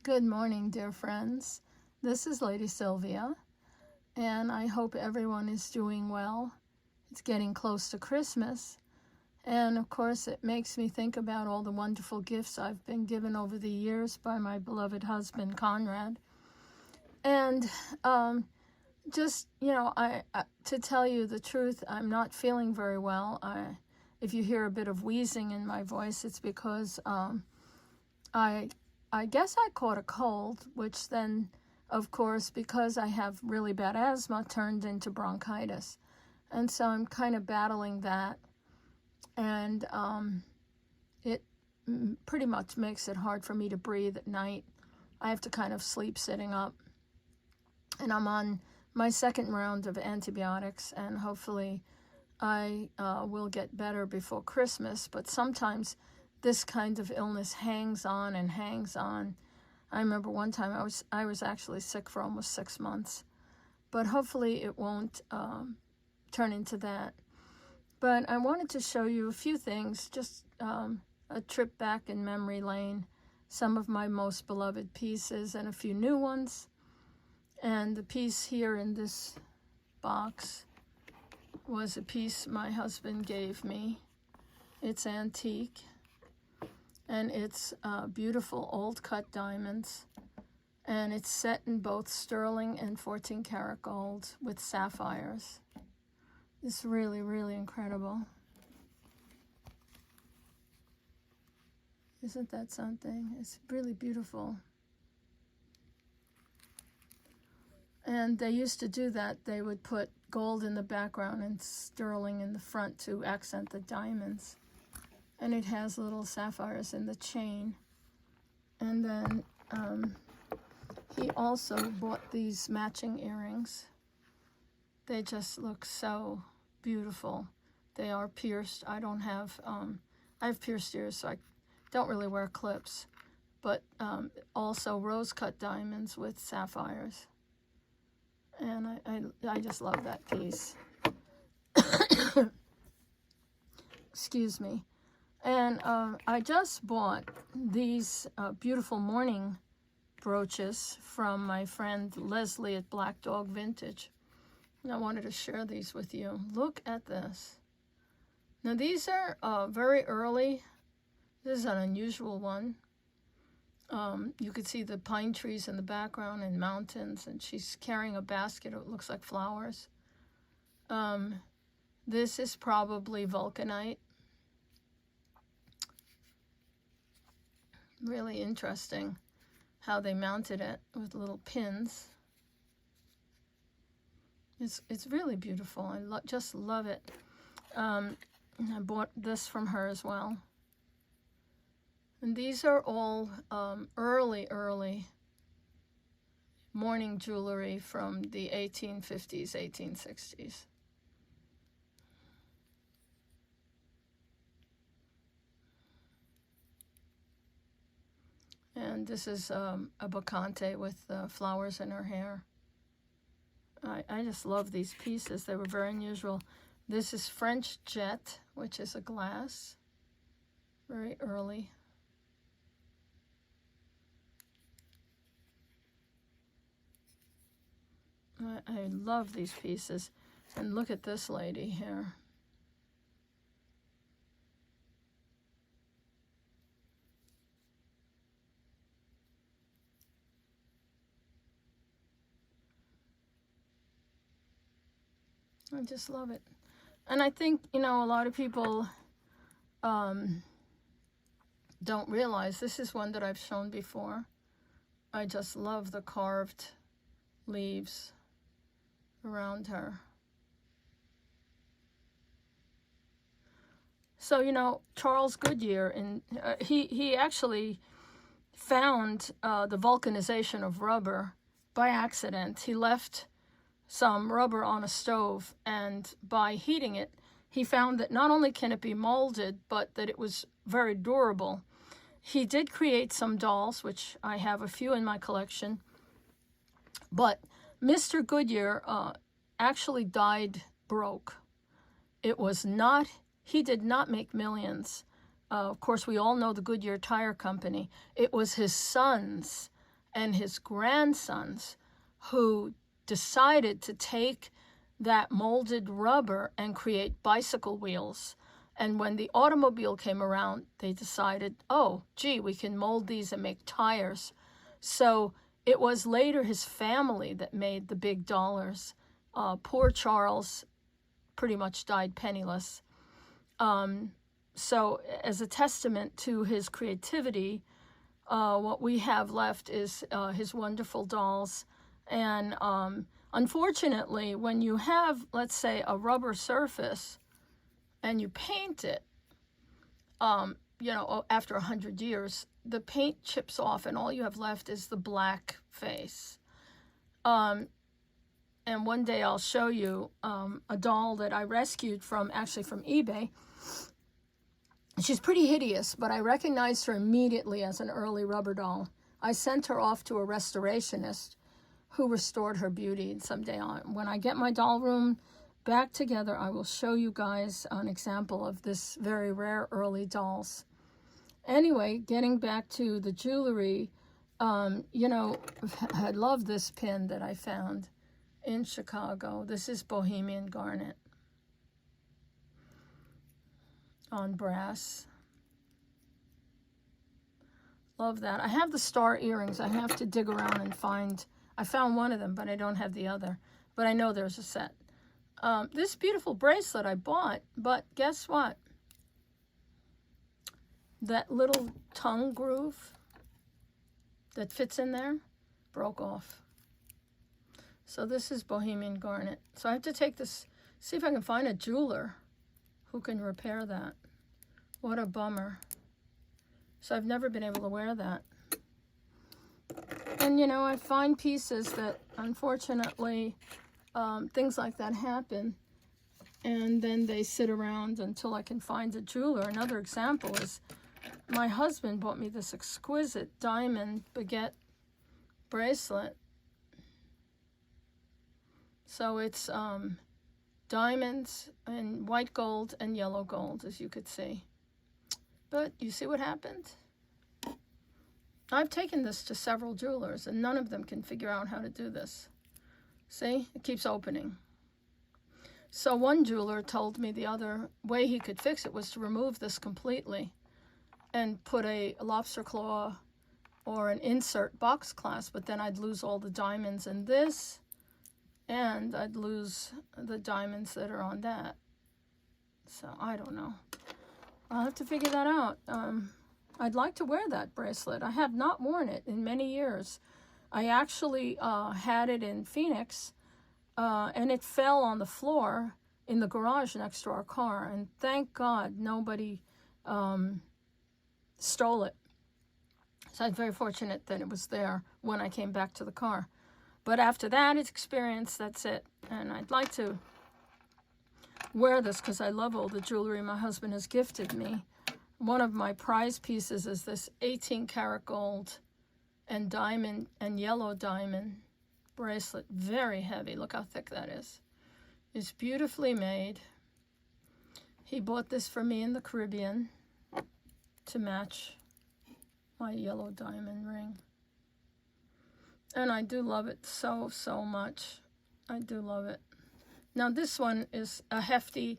Good morning, dear friends. This is Lady Sylvia, and I hope everyone is doing well. It's getting close to Christmas, and of course it makes me think about all the wonderful gifts I've been given over the years by my beloved husband, Conrad. And just, to tell you the truth, I'm not feeling very well. If you hear a bit of wheezing in my voice, it's because I guess I caught a cold, which then, of course, because I have really bad asthma, turned into bronchitis. And so I'm kind of battling that. And it pretty much makes it hard for me to breathe at night. I have to kind of sleep sitting up. And I'm on my second round of antibiotics, and hopefully I will get better before Christmas. But sometimes this kind of illness hangs on and hangs on. I remember one time I was actually sick for almost 6 months, but hopefully it won't turn into that. But I wanted to show you a few things, just a trip back in memory lane, some of my most beloved pieces and a few new ones. And the piece here in this box was a piece my husband gave me. It's antique. And it's beautiful old cut diamonds, and it's set in both sterling and 14 karat gold with sapphires. It's really, really incredible. Isn't that something? It's really beautiful. And they used to do that. They would put gold in the background and sterling in the front to accent the diamonds. And it has little sapphires in the chain. And then he also bought these matching earrings. They just look so beautiful. They are pierced. I don't have, I have pierced ears, so I don't really wear clips. But also rose-cut diamonds with sapphires. And I just love that piece. Excuse me. And I just bought these beautiful mourning brooches from my friend Leslie at Black Dog Vintage. And I wanted to share these with you. Look at this. Now these are very early. This is an unusual one. You could see the pine trees in the background and mountains, and she's carrying a basket. It looks like flowers. This is probably vulcanite. Really interesting how they mounted it with little pins. It's really beautiful. I just love it. I bought this from her as well. And these are all early mourning jewelry from the 1850s, 1860s. And this is a bacante with flowers in her hair. I just love these pieces. They were very unusual. This is French jet, which is a glass. Very early. I love these pieces. And look at this lady here. I just love it. And I think, a lot of people don't realize this is one that I've shown before. I just love the carved leaves around her. So, Charles Goodyear, he actually found the vulcanization of rubber by accident. He left some rubber on a stove, and by heating it, he found that not only can it be molded, but that it was very durable. He did create some dolls, which I have a few in my collection, but Mr. Goodyear actually died broke. He did not make millions. Of course, we all know the Goodyear Tire Company. It was his sons and his grandsons, who decided to take that molded rubber and create bicycle wheels. And when the automobile came around, they decided, oh, gee, we can mold these and make tires. So it was later his family that made the big dollars. Poor Charles pretty much died penniless. So as a testament to his creativity, what we have left is his wonderful dolls. And unfortunately, when you have, let's say, a rubber surface and you paint it, you know, after 100 years, the paint chips off and all you have left is the black face. And one day I'll show you a doll that I rescued actually from eBay. She's pretty hideous, but I recognized her immediately as an early rubber doll. I sent her off to a restorationist who restored her beauty. And someday when I get my doll room back together, I will show you guys an example of this very rare early dolls. Anyway, getting back to the jewelry, you know, I love this pin that I found in Chicago. This is Bohemian Garnet on brass. Love that. I have the star earrings. I have to dig around and find. I found one of them, but I don't have the other. But I know there's a set. This beautiful bracelet I bought, but guess what? That little tongue groove that fits in there broke off. So this is Bohemian Garnet. So I have to take this, see if I can find a jeweler who can repair that. What a bummer. So I've never been able to wear that. And you know, I find pieces that unfortunately, things like that happen, and then they sit around until I can find a jeweler. Another example is my husband bought me this exquisite diamond baguette bracelet. So it's diamonds and white gold and yellow gold, as you could see. But you see what happened? I've taken this to several jewelers, and none of them can figure out how to do this. See? It keeps opening. So one jeweler told me the other way he could fix it was to remove this completely and put a lobster claw or an insert box clasp, but then I'd lose all the diamonds in this, and I'd lose the diamonds that are on that. So I don't know. I'll have to figure that out. I'd like to wear that bracelet. I have not worn it in many years. I actually had it in Phoenix, and it fell on the floor in the garage next to our car. And thank God nobody stole it. So I'm very fortunate that it was there when I came back to the car. But after that experience, that's it. And I'd like to wear this because I love all the jewelry my husband has gifted me. One of my prize pieces is this 18 karat gold and diamond and yellow diamond bracelet. Very heavy. Look how thick that is. It's beautifully made. He bought this for me in the Caribbean to match my yellow diamond ring. And I do love it so, so much. I do love it. Now this one is a hefty,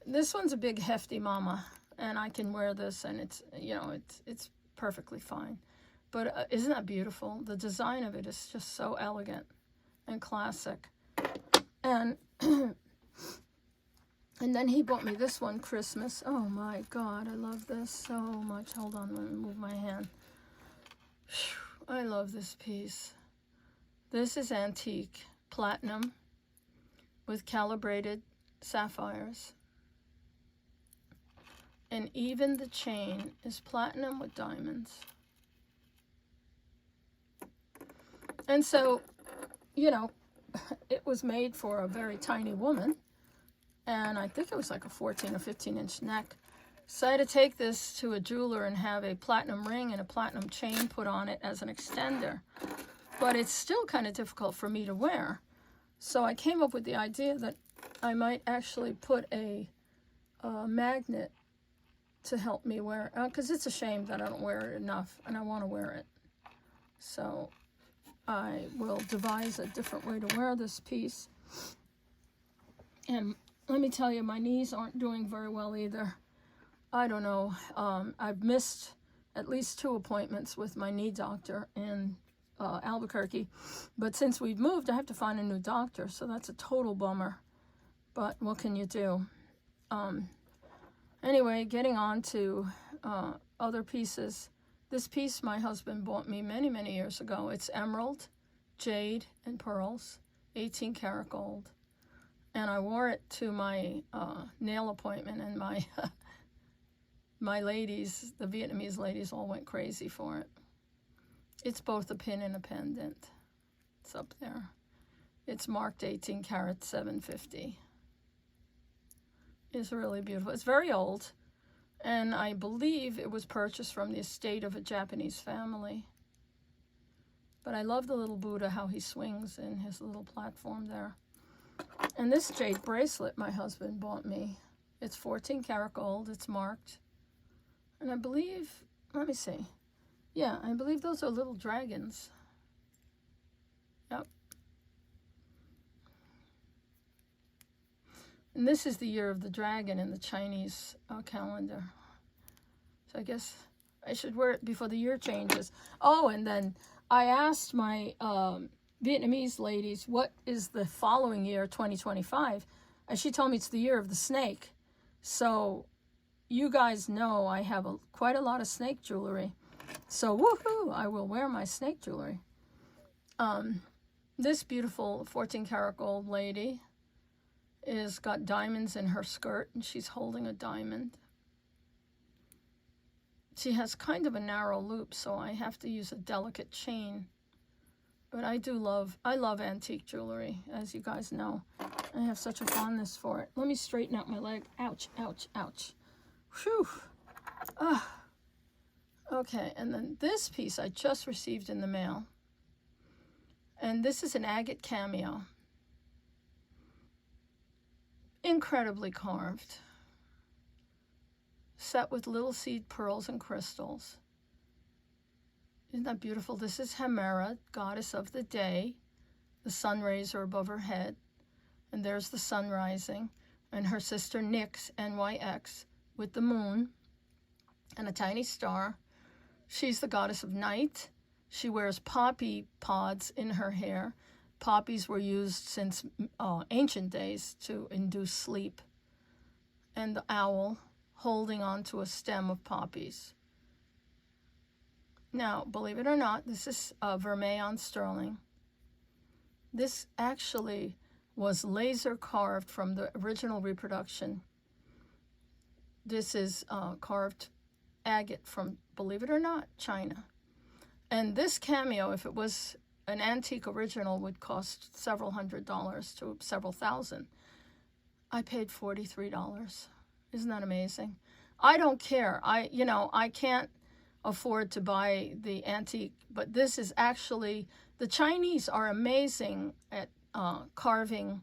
this one's a big hefty mama, and I can wear this and it's, you know, it's perfectly fine. But isn't that beautiful? The design of it is just so elegant and classic. And and then he bought me this one Christmas. Oh my God, I love this so much. Hold on, let me move my hand. I love this piece. This is antique platinum with calibrated sapphires. And even the chain is platinum with diamonds. And so, you know, it was made for a very tiny woman. And I think it was like a 14 or 15 inch neck. So I had to take this to a jeweler and have a platinum ring and a platinum chain put on it as an extender. But it's still kind of difficult for me to wear. So I came up with the idea that I might actually put a magnet to help me wear it. Because it's a shame that I don't wear it enough, and I want to wear it. So I will devise a different way to wear this piece. And let me tell you, my knees aren't doing very well either. I don't know. I've missed at least 2 appointments with my knee doctor in Albuquerque. But since we've moved, I have to find a new doctor. So that's a total bummer. But what can you do? Anyway, getting on to other pieces. This piece my husband bought me many, many years ago. It's emerald, jade, and pearls, 18 karat gold. And I wore it to my nail appointment, and my my ladies, the Vietnamese ladies, all went crazy for it. It's both a pin and a pendant. It's up there. It's marked 18 karat 750. It's really beautiful. It's very old, and I believe it was purchased from the estate of a Japanese family. But I love the little Buddha, how he swings in his little platform there. And this jade bracelet my husband bought me. It's 14 karat gold. It's marked. And I believe, let me see. Yeah, I believe those are little dragons. Yep. And this is the year of the dragon in the Chinese calendar. So I guess I should wear it before the year changes. Oh, and then I asked my Vietnamese ladies, what is the following year, 2025? And she told me it's the year of the snake. So you guys know I have quite a lot of snake jewelry. So woohoo, I will wear my snake jewelry. This beautiful 14 karat gold lady is got diamonds in her skirt, and she's holding a diamond. She has kind of a narrow loop, so I have to use a delicate chain. But I love antique jewelry, as you guys know. I have such a fondness for it. Let me straighten out my leg. Ouch, ouch, ouch. Whew. Okay, and then this piece I just received in the mail. And this is an agate cameo. Incredibly carved. Set with little seed pearls and crystals. Isn't that beautiful? This is Hemera, goddess of the day. The sun rays are above her head. And there's the sun rising. And her sister Nyx, NYX, with the moon and a tiny star. She's the goddess of night. She wears poppy pods in her hair. Poppies were used since ancient days to induce sleep. And the owl holding onto a stem of poppies. Now, believe it or not, this is vermeil sterling. This actually was laser carved from the original reproduction. This is carved agate from, believe it or not, China. And this cameo, if it was an antique original, would cost several $100s to several thousand. I paid $43. Isn't that amazing? I don't care. I can't afford to buy the antique, but this is actually, the Chinese are amazing at carving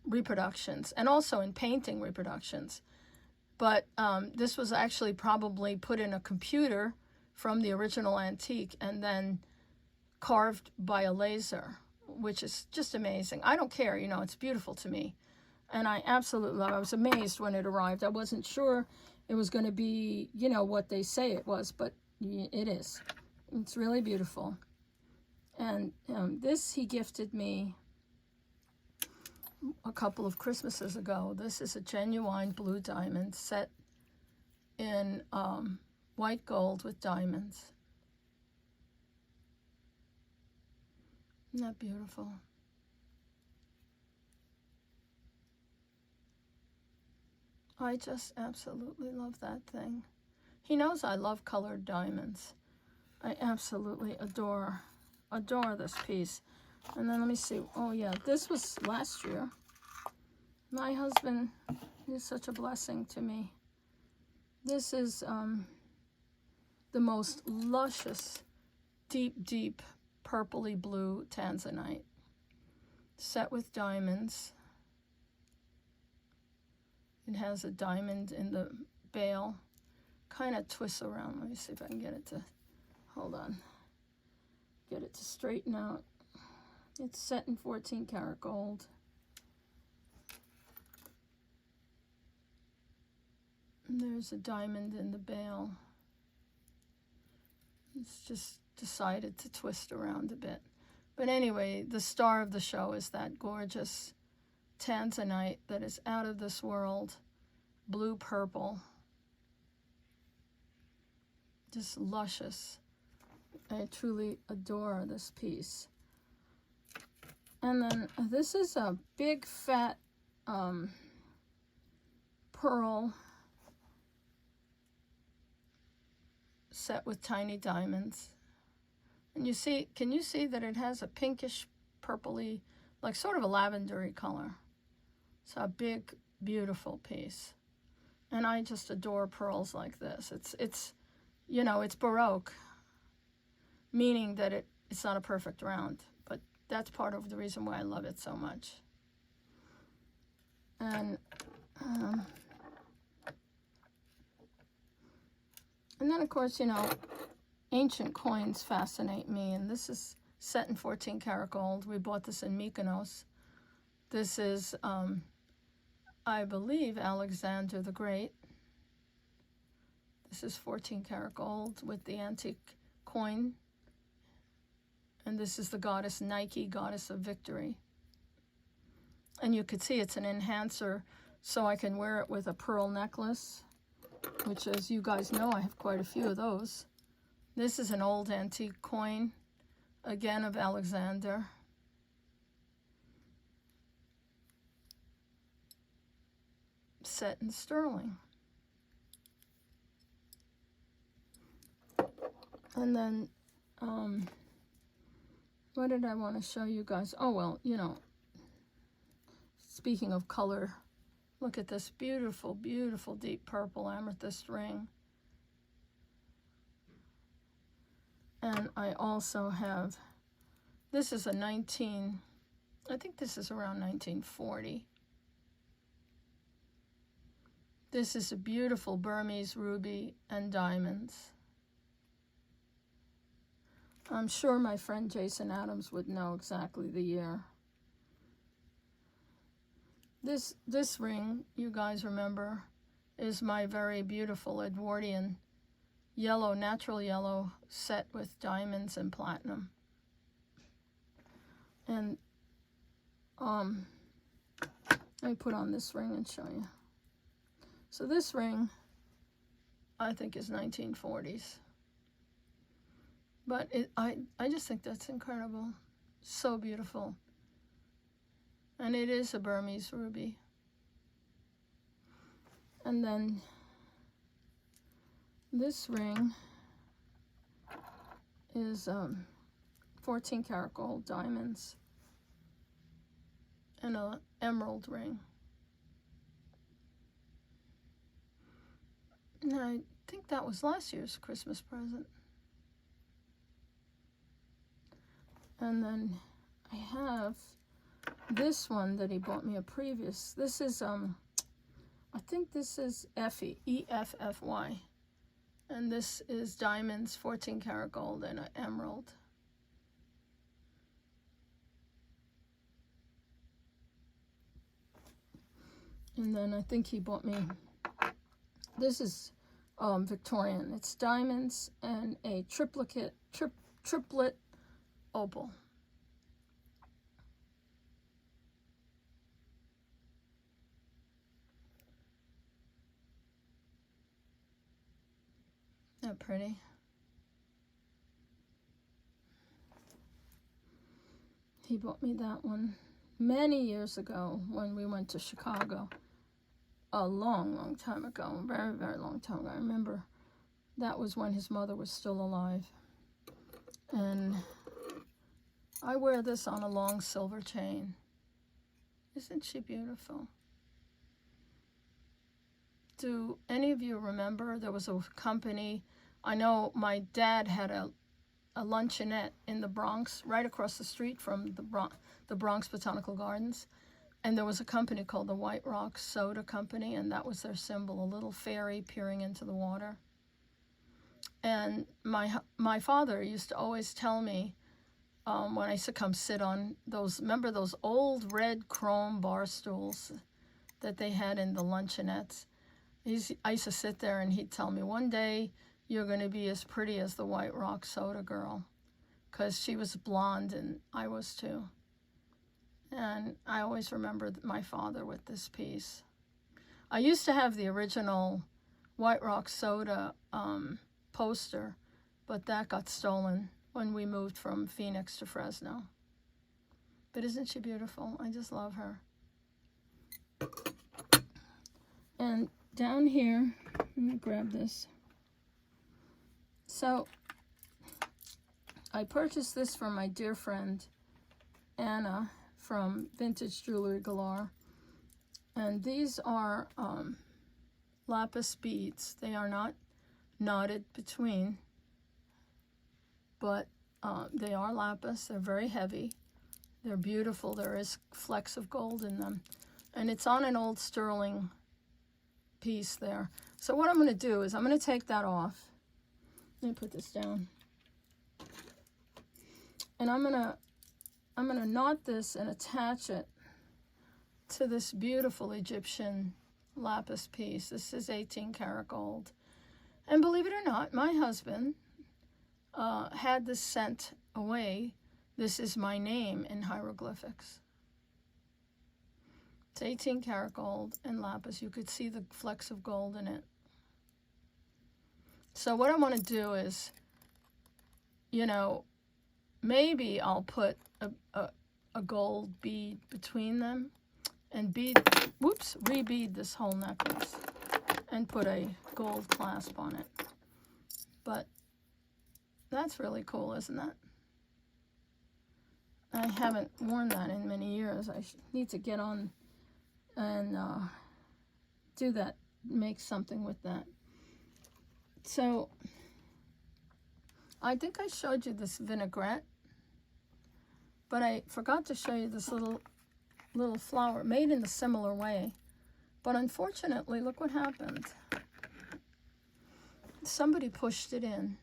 reproductions and also in painting reproductions. But this was actually probably put in a computer from the original antique and then carved by a laser, which is just amazing. I don't care, it's beautiful to me. And I absolutely love it. I was amazed when it arrived. I wasn't sure it was going to be, what they say it was, but it is. It's really beautiful. And this he gifted me a couple of Christmases ago. This is a genuine blue diamond set in white gold with diamonds. Isn't that beautiful? I just absolutely love that thing. He knows I love colored diamonds. I absolutely adore this piece. And then let me see. Oh yeah, this was last year. My husband is such a blessing to me. This is the most luscious, deep purpley blue tanzanite set with diamonds. It has a diamond in the bail, kind of twists around. Let me see if I can get it to, hold on. get it to straighten out. It's set in 14 karat gold. And there's a diamond in the bail. It's just decided to twist around a bit. But anyway, the star of the show is that gorgeous tanzanite that is out of this world, blue-purple. Just luscious. I truly adore this piece. And then this is a big fat pearl set with tiny diamonds. And you see, can you see that it has a pinkish purpley, like sort of a lavendery color? It's a big, beautiful piece. And I just adore pearls like this. It's you know, it's Baroque, meaning that it's not a perfect round, but that's part of the reason why I love it so much. And then, of course, you know, ancient coins fascinate me, and this is set in 14 karat gold. We bought this in Mykonos. This is, I believe, Alexander the Great. This is 14 karat gold with the antique coin. And this is the goddess Nike, goddess of victory. And you could see it's an enhancer, so I can wear it with a pearl necklace, which, as you guys know, I have quite a few of those. This is an old antique coin, again of Alexander. Set in sterling. And then, what did I want to show you guys? Oh, well, you know, speaking of color, look at this beautiful, beautiful deep purple amethyst ring. And I also have, this is a I think this is around 1940. This is a beautiful Burmese ruby and diamonds. I'm sure my friend Jason Adams would know exactly the year. This ring, you guys remember, is my very beautiful Edwardian yellow, natural yellow, set with diamonds and platinum. And let me put on this ring and show you. So this ring, I think, is 1940s. But I just think that's incredible. So beautiful. And it is a Burmese ruby. And then this ring is 14 karat gold diamonds and an emerald ring. And I think that was last year's Christmas present. And then I have this one that he bought me a previous. This is, I think this is Effie, E-F-F-Y. And this is diamonds, 14 karat gold, and an emerald. And then I think he bought me, this is Victorian. It's diamonds and a triplet opal. Isn't that pretty? He bought me that one many years ago when we went to Chicago. A long, long time ago. Very, very long time ago. I remember that was when his mother was still alive. And I wear this on a long silver chain. Isn't she beautiful? Do any of you remember there was a company? I know my dad had a luncheonette in the Bronx, right across the street from the Bronx Botanical Gardens. And there was a company called the White Rock Soda Company, and that was their symbol, a little fairy peering into the water. And my father used to always tell me when I used to come sit on those, remember those old red chrome bar stools that they had in the luncheonettes? I used to sit there and he'd tell me, one day you're going to be as pretty as the White Rock Soda girl, because she was blonde and I was too. And I always remembered my father with this piece. I used to have the original White Rock Soda poster, but that got stolen when we moved from Phoenix to Fresno. But isn't she beautiful? I just love her. And down here, let me grab this. So I purchased this from my dear friend Anna from Vintage Jewelry Galore. And these are lapis beads. They are not knotted between, but they are lapis. They're very heavy. They're beautiful. There is flecks of gold in them. And it's on an old sterling piece there. So what I'm going to do is I'm going to take that off. Let me put this down. And I'm going to knot this and attach it to this beautiful Egyptian lapis piece. This is 18 karat gold. And believe it or not, my husband had this sent away. This is my name in hieroglyphics. It's 18 karat gold and lapis. You could see the flecks of gold in it. So what I want to do is, you know, maybe I'll put a gold bead between them and re-bead this whole necklace and put a gold clasp on it. But that's really cool, isn't it? I haven't worn that in many years. I need to get on and do that, make something with that. So I think I showed you this vinaigrette, but I forgot to show you this little flower made in a similar way. But unfortunately, look what happened. Somebody pushed it in.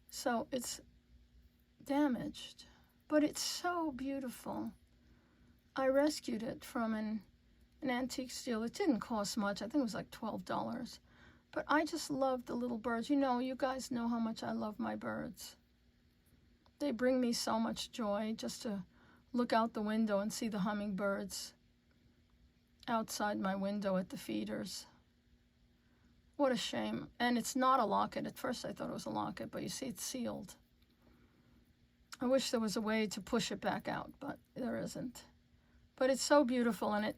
So it's damaged, but it's so beautiful. I rescued it from an antique steal. It didn't cost much. I think it was like $12. But I just love the little birds. You know, you guys know how much I love my birds. They bring me so much joy just to look out the window and see the hummingbirds outside my window at the feeders. What a shame. And it's not a locket. At first I thought it was a locket, but you see it's sealed. I wish there was a way to push it back out, but there isn't. But it's so beautiful, and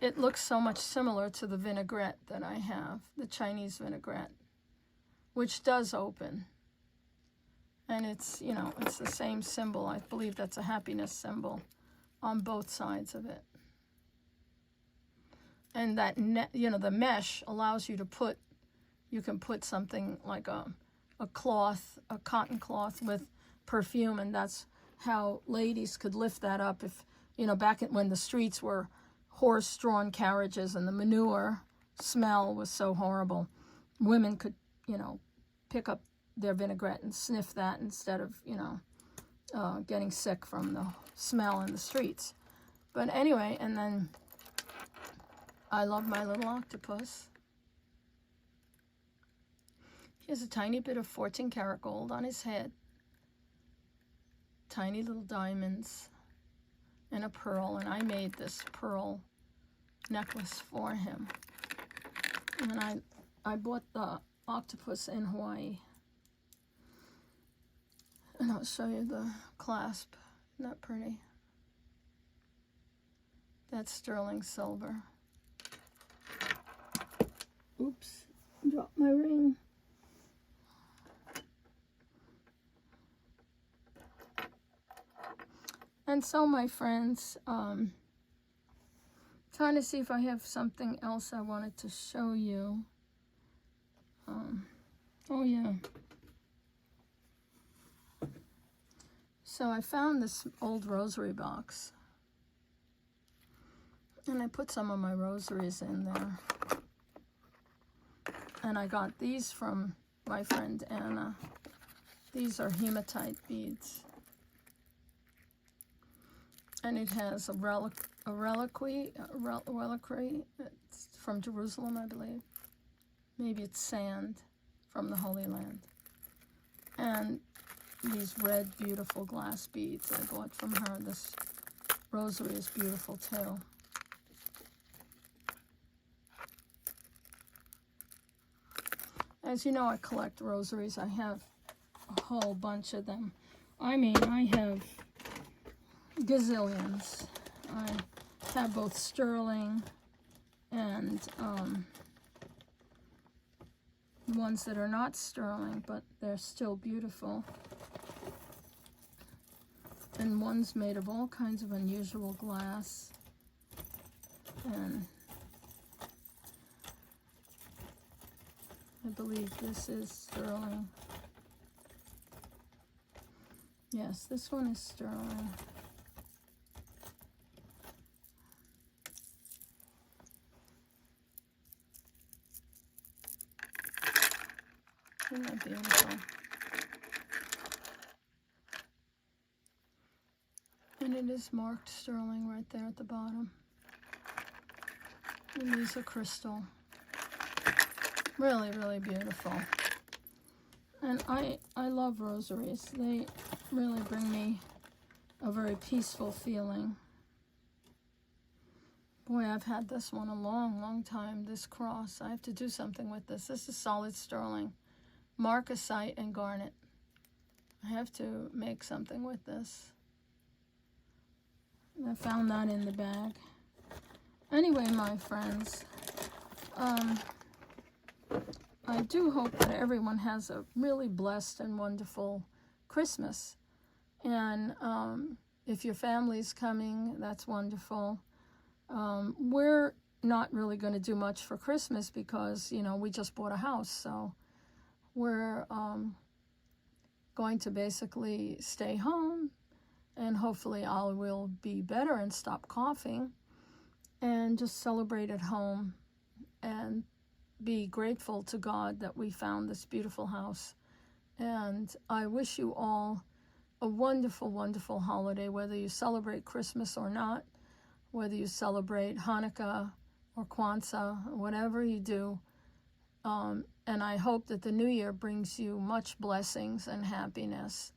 it looks so much similar to the vinaigrette that I have, the Chinese vinaigrette, which does open. And it's, you know, it's the same symbol. I believe that's a happiness symbol on both sides of it. And that, you know, the mesh allows you to put, you can put something like a cloth, a cotton cloth with perfume, and that's how ladies could lift that up if, you know, back when the streets were horse-drawn carriages and the manure smell was so horrible, women could, you know, pick up their vinaigrette and sniff that instead of, you know, getting sick from the smell in the streets. But anyway, and then I love my little octopus. He has a tiny bit of 14 karat gold on his head, tiny little diamonds, and a pearl, and I made this pearl necklace for him. And I bought the octopus in Hawaii. And I'll show you the clasp. Isn't that pretty? That's sterling silver. Oops, dropped my ring. And so, my friends, trying to see if I have something else I wanted to show you. Oh yeah. So I found this old rosary box, and I put some of my rosaries in there. And I got these from my friend Anna. These are hematite beads. And it has a reliquary. It's from Jerusalem, I believe. Maybe it's sand from the Holy Land. And these red, beautiful glass beads I bought from her. This rosary is beautiful too. As you know, I collect rosaries. I have a whole bunch of them. I mean, I have gazillions. I have both sterling and ones that are not sterling, but they're still beautiful. And one's made of all kinds of unusual glass. And I believe this is sterling. Yes, this one is sterling. Isn't that beautiful? And it is marked sterling right there at the bottom. And these are crystal. Really, really beautiful. And I love rosaries. They really bring me a very peaceful feeling. Boy, I've had this one a long, long time, this cross. I have to do something with this. This is solid sterling, marcasite, and garnet. I have to make something with this. I found that in the bag. Anyway, my friends, I do hope that everyone has a really blessed and wonderful Christmas. And if your family's coming, that's wonderful. We're not really going to do much for Christmas because, you know, we just bought a house. So we're going to basically stay home. And hopefully I will be better and stop coughing and just celebrate at home and be grateful to God that we found this beautiful house. And I wish you all a wonderful, wonderful holiday, whether you celebrate Christmas or not, whether you celebrate Hanukkah or Kwanzaa, whatever you do. And I hope that the new year brings you much blessings and happiness.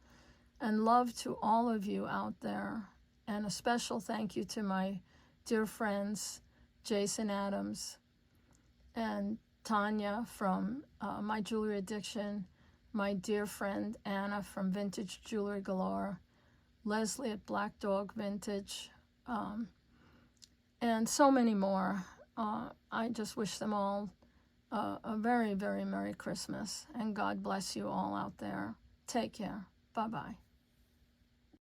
And love to all of you out there. And a special thank you to my dear friends, Jason Adams and Tanya from My Jewelry Addiction, my dear friend Anna from Vintage Jewelry Galore, Leslie at Black Dog Vintage, and so many more. I just wish them all a very, very Merry Christmas. And God bless you all out there. Take care. Bye-bye.